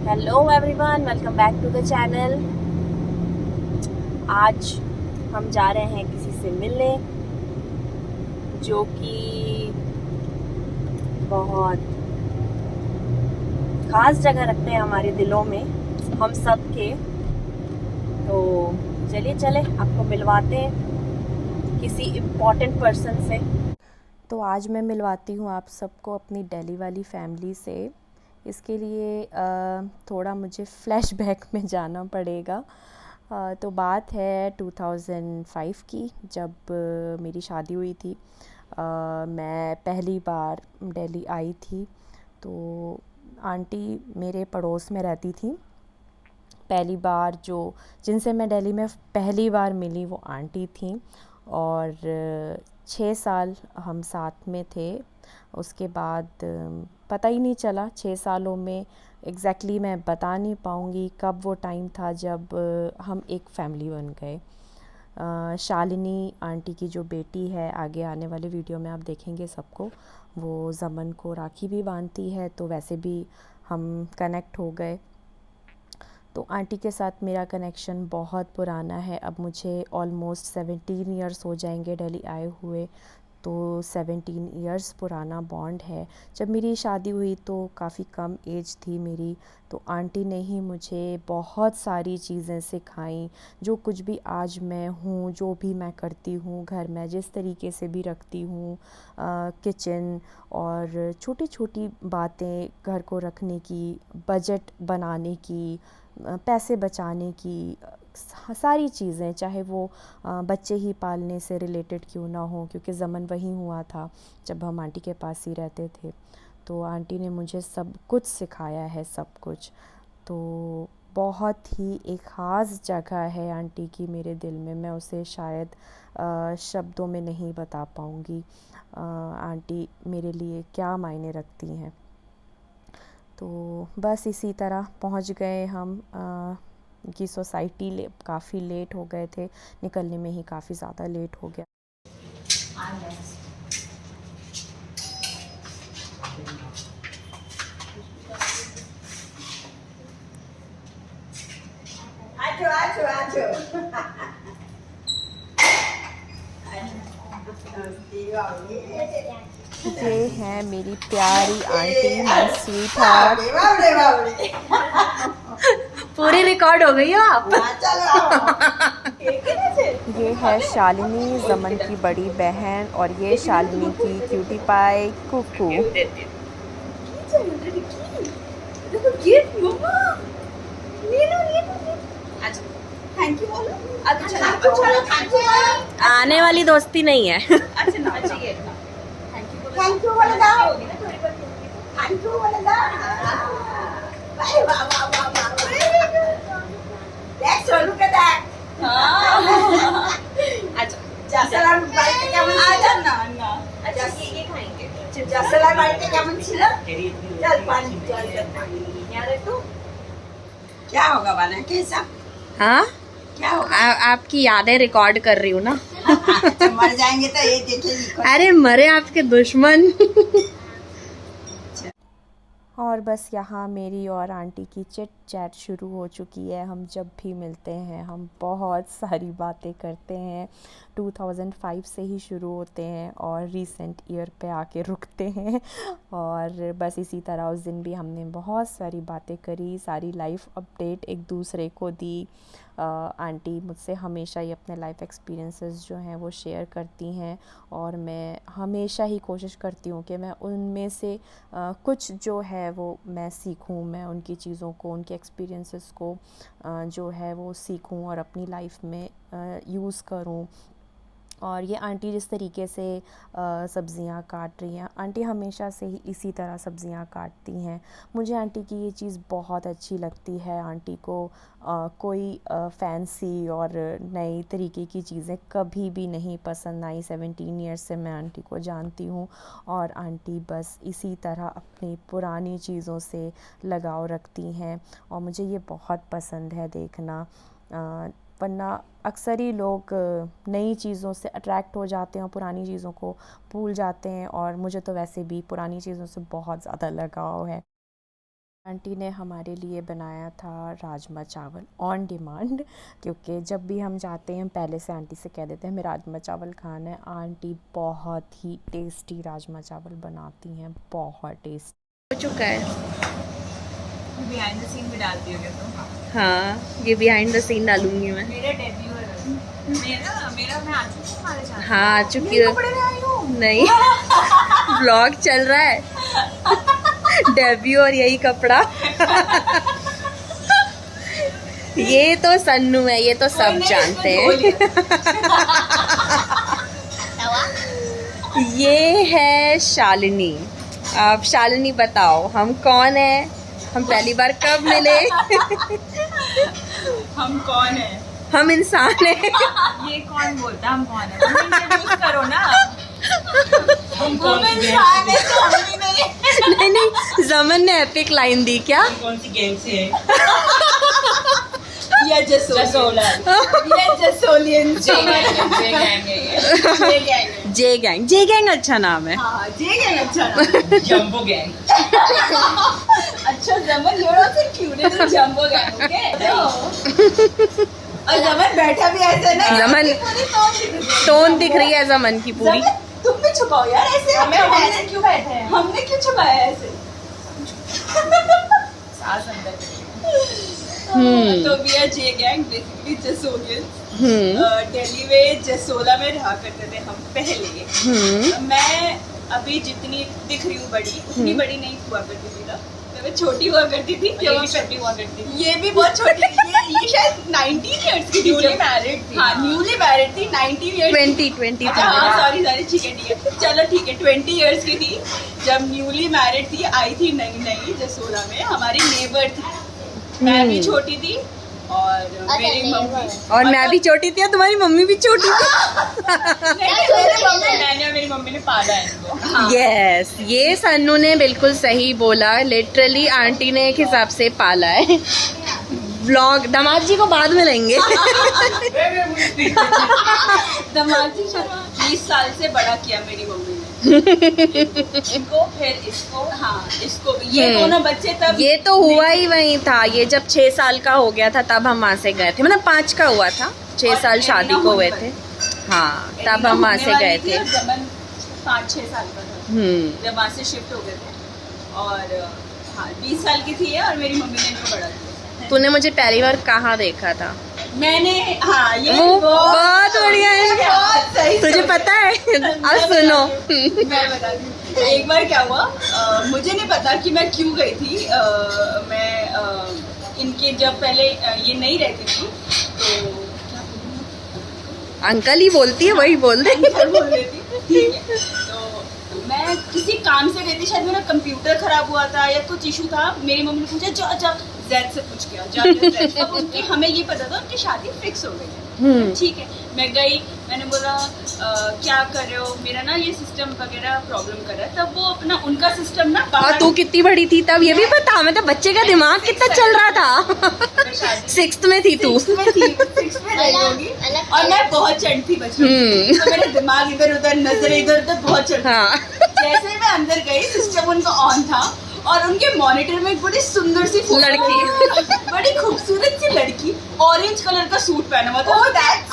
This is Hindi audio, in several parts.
Hello everyone, welcome back to the channel. आज हम जा रहे हैं किसी से मिलने जो कि बहुत खास जगह रखते हैं हमारे दिलों में, हम सब के। तो चलिए चले आपको मिलवाते हैं किसी इम्पोर्टेंट पर्सन से। तो आज मैं मिलवाती हूँ आप सबको अपनी दिल्ली वाली फैमिली से। इसके लिए थोड़ा मुझे फ्लैशबैक में जाना पड़ेगा। तो बात है 2005 की, जब मेरी शादी हुई थी। मैं पहली बार दिल्ली आई थी। तो आंटी मेरे पड़ोस में रहती थी। पहली बार जिनसे मैं दिल्ली में पहली बार मिली वो आंटी थी, और 6 साल हम साथ में थे। उसके बाद पता ही नहीं चला 6 सालों में। एग्जैक्टली मैं बता नहीं पाऊँगी कब वो टाइम था जब हम एक फैमिली बन गए। शालिनी आंटी की जो बेटी है, आगे आने वाले वीडियो में आप देखेंगे सबको, वो ज़मन को राखी भी बांधती है, तो वैसे भी हम कनेक्ट हो गए। तो आंटी के साथ मेरा कनेक्शन बहुत पुराना है। अब मुझे ऑलमोस्ट 17 ईयर्स हो जाएंगे दिल्ली आए हुए। तो 17 ईयर्स पुराना बॉन्ड है। जब मेरी शादी हुई तो काफ़ी कम एज थी मेरी। तो आंटी ने ही मुझे बहुत सारी चीज़ें सिखाई। जो कुछ भी आज मैं हूँ, जो भी मैं करती हूँ घर में, जिस तरीके से भी रखती हूँ, किचन और छोटी छोटी बातें, घर को रखने की, बजट बनाने की, पैसे बचाने की, सारी चीज़ें, चाहे वो बच्चे ही पालने से रिलेटेड क्यों ना हो, क्योंकि ज़मन वहीं हुआ था जब हम आंटी के पास ही रहते थे। तो आंटी ने मुझे सब कुछ सिखाया है, सब कुछ। तो बहुत ही एक ख़ास जगह है आंटी की मेरे दिल में। मैं उसे शायद शब्दों में नहीं बता पाऊँगी आंटी मेरे लिए क्या मायने रखती हैं। तो बस इसी तरह पहुंच गए हम की सोसाइटी। काफ़ी लेट हो गए थे, निकलने में ही काफ़ी ज़्यादा लेट हो गया। आजो आजो आजो ये है मेरी प्यारी आंटी, माय स्वीट हार्ट। बाबरे बाबरे पूरी रिकॉर्ड हो गई हो आप। चलो ये है शालिनी, ज़मन की बड़ी बहन, और ये शालिनी की cutie pie Kuku. Thank you बोलो। आने वाली दोस्ती नहीं है। थैंक यू बोले दाओ। थैंक यू बोले दाओ। वाह वाह वाह वाह वाह। देख सोनू के देख। জাসালার বাড়িতে কেমন ছিল? না আচ্ছা কি খাইenge? জাসালার বাড়িতে কেমন ছিল? চল পানি চল পানি यार तू क्या होगा बना कैसा? हाँ, क्या होगा? आपकी यादें रिकॉर्ड कर रही हूँ ना। अच्छा, मर जाएंगे तो ये देखेगी। अरे मरे आपके दुश्मन। और बस यहाँ मेरी और आंटी की चिट चैट शुरू हो चुकी है। हम जब भी मिलते हैं हम बहुत सारी बातें करते हैं। 2005 से ही शुरू होते हैं और रीसेंट ईयर पे आके रुकते हैं। और बस इसी तरह उस दिन भी हमने बहुत सारी बातें करी, सारी लाइफ अपडेट एक दूसरे को दी। आंटी मुझसे हमेशा ही अपने लाइफ एक्सपीरियंसेस जो हैं वो शेयर करती हैं, और मैं हमेशा ही कोशिश करती हूँ कि मैं उनमें से कुछ जो है वो मैं सीखूं, मैं उनकी चीज़ों को, उनके एक्सपीरियंसेस को जो है वो सीखूं और अपनी लाइफ में यूज़ करूं। और ये आंटी जिस तरीके से सब्ज़ियाँ काट रही हैं, आंटी हमेशा से ही इसी तरह सब्ज़ियाँ काटती हैं। मुझे आंटी की ये चीज़ बहुत अच्छी लगती है। आंटी को कोई फैंसी और नई तरीके की चीज़ें कभी भी नहीं पसंद आई। 17 ईयर्स से मैं आंटी को जानती हूँ, और आंटी बस इसी तरह अपनी पुरानी चीज़ों से लगाव रखती हैं, और मुझे ये बहुत पसंद है देखना। वरना अक्सर ही लोग नई चीज़ों से अट्रैक्ट हो जाते हैं और पुरानी चीज़ों को भूल जाते हैं, और मुझे तो वैसे भी पुरानी चीज़ों से बहुत ज़्यादा लगाव है। आंटी ने हमारे लिए बनाया था राजमा चावल ऑन डिमांड, क्योंकि जब भी हम जाते हैं हम पहले से आंटी से कह देते हैं हमें राजमा चावल खाना है। आंटी बहुत ही टेस्टी राजमा चावल बनाती हैं, बहुत टेस्टी हो चुका है। बिहाइंड द सीन भी डालती हो क्या तुम? हाँ, ये बिहाइंड द सीन डालूंगी मैं। मेरा डेब्यू है। मेरा मैं आ चुकी हूँ तुम्हारे साथ। हाँ, आ चुकी हूँ। कपड़े में आई हूँ। नहीं ब्लॉग चल रहा है डेब्यू और यही कपड़ा ये तो सन्नू है, ये तो सब जानते हैं ये है शालिनी। अब शालिनी बताओ हम कौन है, हम पहली बार कब मिले हम कौन है? हम इंसान हैं ये कौन बोलता हम कौन है? तुम इंट्रोड्यूस करो ना। हम इंसान है तो हम भी नहीं। नहीं जमन ने एपिक लाइन दी क्या? कौन सी गैंग से है? ये जसोलन। ये जसोलियन। जे गैंग अच्छा नाम है। हाँ, जे गैंग अच्छा नाम। Jumbo gang. अच्छा जमन you're also cute little jumbo gang, okay? और जमन बैठा भी ऐसे ना। जमन टोन दिख रही है जमन की पूरी। जमन, तुम भी छुपाओ यार ऐसे। हमने क्यों बैठे हैं? हमने क्यों छुपाया ऐसे? सांस अंदर। तो we are J gang, basically Jasolian. Delhi में जसोला में रहा करते थे हम पहले। मैं अभी जितनी दिख रही हूँ बड़ी, उतनी बड़ी नहीं हुआ करती थी ना। मैं छोटी हुआ करती थी। ये भी छोटी हुआ करती थी। ये भी बहुत छोटी थी। ये शायद 19 इयर्स की थी। न्यूली मैरिड थी। हाँ, न्यूली मैरिड थी। 19 इयर्स 20 हाँ सॉरी ठीक है चलो ठीक है 20 इयर्स की थी जब न्यूली मैरिड थी। आई थी नई जसोला में, हमारी नेबर थी। मैं भी छोटी थी और मेरी मम्मी और मैं भी छोटी थी और तुम्हारी मम्मी भी छोटी थी। मैंने और मेरी मम्मी ने पाला है इनको। यस ये सन्नू ने बिल्कुल सही बोला, लिटरली आंटी ने एक हिसाब से पाला है। व्लॉग दामाद जी को बाद में लेंगे। दामाद जी 20 साल से बड़ा किया मेरी मम्मी ने इनको, फिर इसको, हाँ इसको भी। ये दोनों बच्चे तब ये तो हुआ ही वही था, ये जब 6 साल का हो गया था तब हम वहाँ से गए थे, मतलब 5 का हुआ था, 6 साल शादी को हुए थे। हाँ तब हम वहाँ से गए थे। 5-6 साल का था जब वहाँ से शिफ्ट हो गए थे। और हाँ 20 साल की थी और मेरी मम्मी ने इनको बड़ा किया। तूने मुझे पहली बार कहाँ देखा था? मैंने हाँ ये वो बहुत बढ़िया है। बहुत सही तुझे पता है? अब सुनो मैं बताती हूँ। एक बार क्या हुआ, मुझे नहीं पता कि मैं क्यों गई थी। मैं इनके जब पहले ये नहीं रहती थी तो अंकल ही बोलती है, वही बोल दे। बोल रही थी ठीक है। तो मैं किसी काम से गई थी, शायद मेरा कंप्यूटर खराब हुआ था या कुछ इशू था। मेरी मम्मी ने पूछा जा जैद से पूछ के अब उनकी हमें ये पता था उनकी शादी फिक्स हो गई है। ठीक है, मैं गई, मैंने बोला क्या कर रहे हो, मेरा ना ये सिस्टम वगैरह प्रॉब्लम कर रहा है। तब वो अपना उनका सिस्टम ना और तू कितनी बड़ी थी तब, ये भी पता? मैं तो बच्चे का दिमाग कितना चल रहा था। 6th में थी तू। 6th में रही होगी और मैं बहुत चंड थी बचपन। तो मेरा दिमाग इधर उधर, नजर इधर उधर बहुत चल। जैसे ही मैं अंदर गई सिस्टम उनका ऑन था और उनके मॉनिटर में एक बड़ी सुंदर सी लड़की, बड़ी खूबसूरत सी लड़की, ऑरेंज कलर का सूट पहना हुआ था।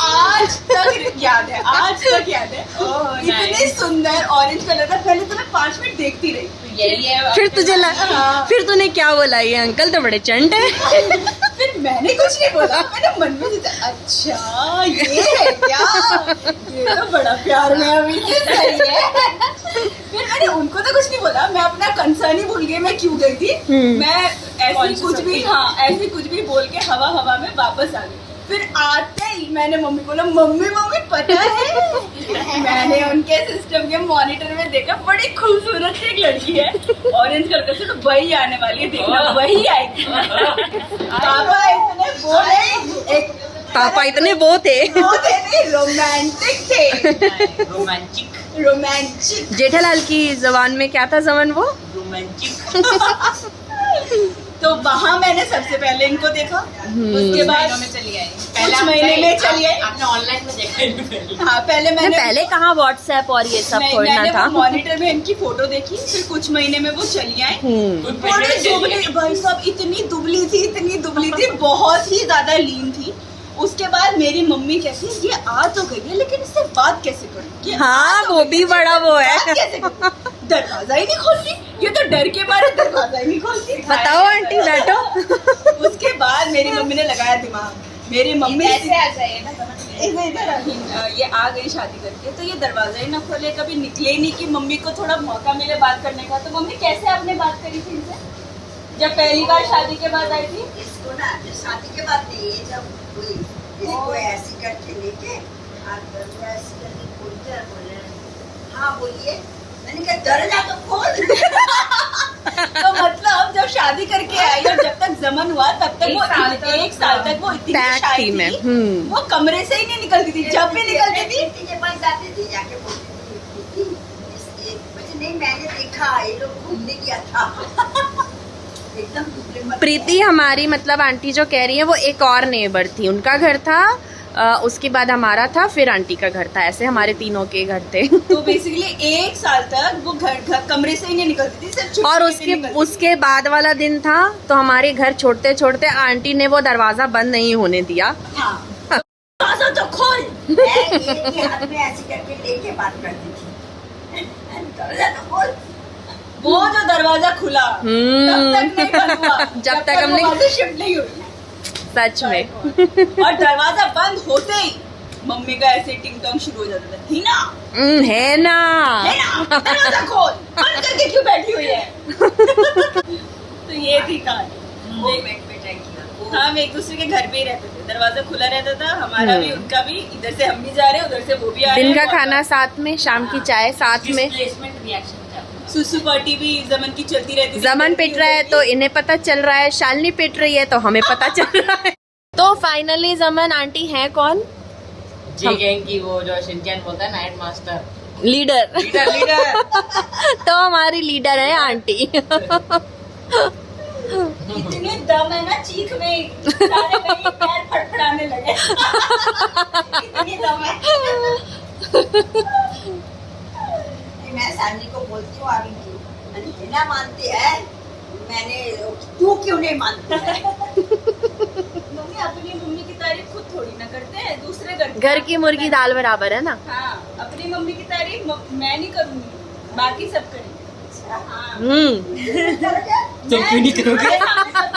आज तक याद है, आज तक याद है। इतने सुंदर ऑरेंज कलर का। पहले तो मैं 5 मिनट देखती रही। फिर तुझे फिर तूने क्या बोला, ये अंकल तो बड़े चंट है? फिर मैंने कुछ नहीं बोला, मैंने मन में सोचा अच्छा ये है क्या, ये तो बड़ा प्यार में अभी सही है। फिर मैंने उनको तो कुछ नहीं बोला, मैं अपना कंसर्न ही भूल गई मैं क्यों गई थी। मैं ऐसे कुछ भी बोल के हवा में वापस आ गई। फिर आते ही मैंने मम्मी बोला मम्मी पता है मैंने उनके सिस्टम के मॉनिटर में देखा बड़ी खूबसूरत सी एक लड़की है, ऑरेंज कलर का सूट, वही आने वाली है, देखना वही आएगी। पापा इतने बोले, पापा इतने वो थे, रोमांटिक थे। रोमांटिक। जेठालाल की जबान में क्या था जमन वो? रोमांटिक। तो वहाँ मैंने सबसे पहले इनको देखा, उसके बाद चली आई कुछ महीने में चली आई। आपने ऑनलाइन में देखा? हाँ पहले कहाँ व्हाट्सएप और ये सब खोलना था। मॉनिटर में इनकी फोटो देखी, फिर कुछ महीने में वो चली आई। बड़ी दुबली, भाई साहब इतनी दुबली थी, बहुत ही ज्यादा लीन थी। उसके बाद मेरी मम्मी कहती है ये आ तो गई है लेकिन इससे बात कैसे करूँ? हाँ वो भी बड़ा वो है, दरवाजा ही नहीं खोलती, ये तो डर के मारे दरवाजा ही नहीं खोलती। बताओ आंटी बैठो। उसके बाद मेरी मम्मी ने लगाया दिमाग, मेरी मम्मी ऐसे आ जाइए ना, ये आ गई शादी करके तो ये दरवाजा ही ना खोले, कभी निकले ही नहीं कि मम्मी को थोड़ा मौका मिले बात करने का। तो मम्मी कैसे आपने बात करी थी इनसे जब पहली बार शादी के बाद आई थी? इसको ना शादी के बाद नहीं, ये जब कोई इसको ऐसी करके लेके ऐसी करके बोलते हैं, बोले हाँ बोलिए, मैंने कहा दरवाजा तो खोल। तो मतलब जब शादी करके आई और जब तक जमन हुआ तब तक वो एक साल तक वो इतनी शाय थी, वो कमरे से ही नहीं निकलती थी। जब भी निकलती थी के पास जाती थी, जाके बोलती थी नहीं मैंने देखा ये लोग घूमने गया था। एकदम प्रीति हमारी मतलब आंटी जो कह रही है वो एक और नेबर थी, उनका घर था, उसके बाद हमारा था, फिर आंटी का घर था, ऐसे हमारे तीनों के घर थे। तो बेसिकली एक साल तक वो घर कमरे से ही नहीं निकलती थी, सिर्फ और उसके बाद वाला दिन था तो हमारे घर छोड़ते छोड़ते आंटी ने वो दरवाजा बंद नहीं होने दिया। हाँ। तो खोल ये हाथ में ऐसी करके लेके बात करती थी, दरवाजा तो खोल। वो जो दरवाजा खुला तब तक नहीं बंद हुआ जब तक हमने शिफ्ट नहीं हुई। सच में। और दरवाजा बंद होते ही मम्मी का ऐसे टिंग टोंग शुरू हो जाता था, थी ना है ना, दरवाजा खोल, बंद करके क्यों बैठी हुई है? तो ये थी कहानी। हम एक दूसरे के घर पे ही रहते थे, दरवाजा खुला रहता था, हमारा भी उनका भी, इधर से हम भी जा रहे हैं उधर से वो भी आ रहे हैं। दिन का खाना साथ में, शाम की चाय साथ में, सुसु पार्टी भी जमन की चलती रहती थी। जमन पिट रहा है तो इन्हें पता चल रहा है, शालिनी पिट रही है तो हमें पता चल रहा है। तो फाइनली जमन आंटी हैं कौन? जी गैंग की वो जो शिनचैन बोलता है नाइट मास्टर, लीडर। लीडर। तो हमारी लीडर है आंटी। इतनी दम है ना चीख में, सारे कहीं पैर फड़फड़ाने लगे। इतनी दम है। मैं सानी को बोलती हूँ आगे की बिना मानती है, मैंने तू क्यों नहीं मानती है? मम्मी अपनी मम्मी की तारीफ खुद थोड़ी ना करते हैं, दूसरे करते हैं। घर की मुर्गी दाल बराबर है ना। हाँ, अपनी मम्मी की तारीफ मैं नहीं करूँगी, बाकी सब करेंगे। हाँ। तुम क्यों नहीं करोगे?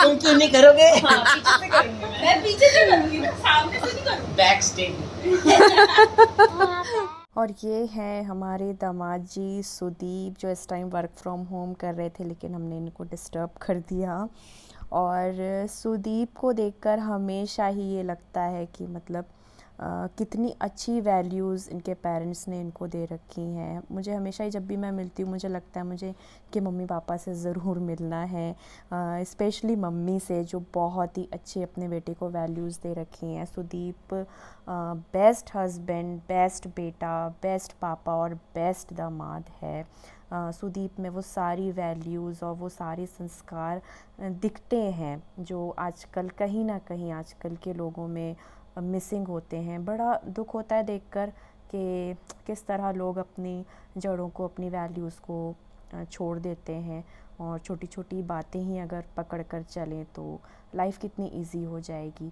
तुम क्यों नहीं करोगे? हाँ, पीछे से करूँगी मैं पीछे से करूँगी, सामने से नहीं करूँगी। Back stage. और ये हैं हमारे दामाद जी सुदीप, जो इस टाइम वर्क फ्रॉम होम कर रहे थे लेकिन हमने इनको डिस्टर्ब कर दिया। और सुदीप को देखकर हमेशा ही ये लगता है कि मतलब कितनी अच्छी वैल्यूज़ इनके पेरेंट्स ने इनको दे रखी हैं। मुझे हमेशा ही जब भी मैं मिलती हूँ मुझे लगता है मुझे कि मम्मी पापा से ज़रूर मिलना है, स्पेशली मम्मी से जो बहुत ही अच्छे अपने बेटे को वैल्यूज़ दे रखी हैं। सुदीप बेस्ट हस्बैंड, बेस्ट बेटा, बेस्ट पापा और बेस्ट दामाद है। सुदीप में वो सारी वैल्यूज़ और वो सारे संस्कार दिखते हैं जो आजकल कहीं ना कहीं आजकल के लोगों में मिसिंग होते हैं। बड़ा दुख होता है देखकर कि किस तरह लोग अपनी जड़ों को, अपनी वैल्यूज़ को छोड़ देते हैं और छोटी छोटी बातें ही अगर पकड़ कर चलें तो लाइफ कितनी इजी हो जाएगी।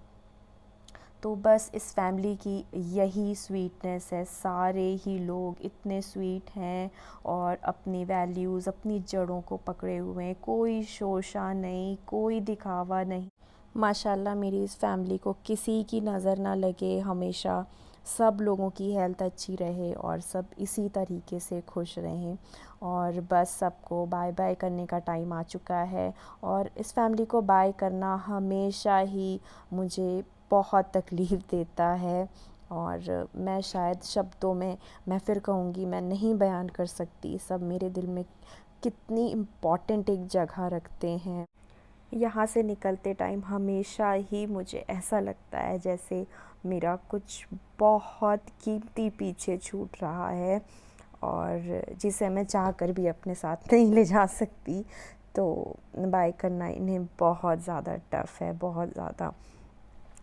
तो बस इस फैमिली की यही स्वीटनेस है, सारे ही लोग इतने स्वीट हैं और अपनी वैल्यूज़, अपनी जड़ों को पकड़े हुए हैं, कोई शोशा नहीं, कोई दिखावा नहीं। माशाल्लाह मेरी इस फैमिली को किसी की नज़र ना लगे, हमेशा सब लोगों की हेल्थ अच्छी रहे और सब इसी तरीके से खुश रहें। और बस सबको बाय बाय करने का टाइम आ चुका है और इस फैमिली को बाय करना हमेशा ही मुझे बहुत तकलीफ़ देता है और मैं शायद शब्दों में मैं फिर कहूँगी मैं नहीं बयान कर सकती। सब मेरे दिल में कितनी इम्पॉर्टेंट एक जगह रखते हैं। यहाँ से निकलते टाइम हमेशा ही मुझे ऐसा लगता है जैसे मेरा कुछ बहुत कीमती पीछे छूट रहा है और जिसे मैं चाह कर भी अपने साथ नहीं ले जा सकती। तो बाय करना इन्हें बहुत ज़्यादा टफ़ है, बहुत ज़्यादा।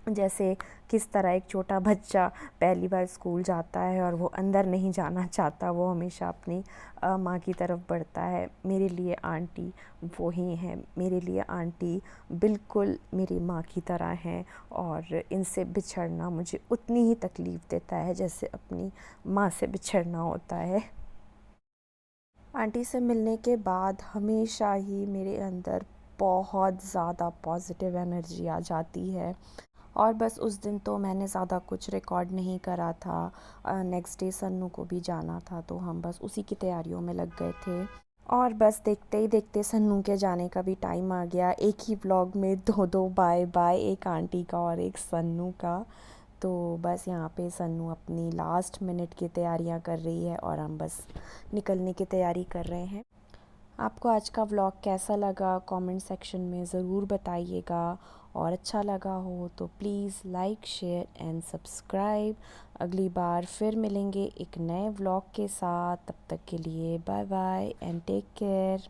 जैसे किस तरह एक छोटा बच्चा पहली बार स्कूल जाता है और वो अंदर नहीं जाना चाहता, वो हमेशा अपनी माँ की तरफ बढ़ता है। मेरे लिए आंटी वो ही हैं, मेरे लिए आंटी बिल्कुल मेरी माँ की तरह हैं और इनसे बिछड़ना मुझे उतनी ही तकलीफ़ देता है जैसे अपनी माँ से बिछड़ना होता है। आंटी से मिलने के बाद हमेशा ही मेरे अंदर बहुत ज़्यादा पॉजिटिव एनर्जी आ जाती है और बस उस दिन तो मैंने ज़्यादा कुछ रिकॉर्ड नहीं करा था। नेक्स्ट डे सन्नू को भी जाना था तो हम बस उसी की तैयारियों में लग गए थे और बस देखते ही देखते सन्नू के जाने का भी टाइम आ गया। एक ही व्लॉग में दो बाय बाय, एक आंटी का और एक सन्नू का। तो बस यहाँ पे सन्नू अपनी लास्ट मिनट की तैयारियाँ कर रही है और हम बस निकलने की तैयारी कर रहे हैं। आपको आज का व्लॉग कैसा लगा कमेंट सेक्शन में ज़रूर बताइएगा और अच्छा लगा हो तो please like share and subscribe. अगली बार फिर मिलेंगे एक नए व्लॉग के साथ, तब तक के लिए bye bye and take care.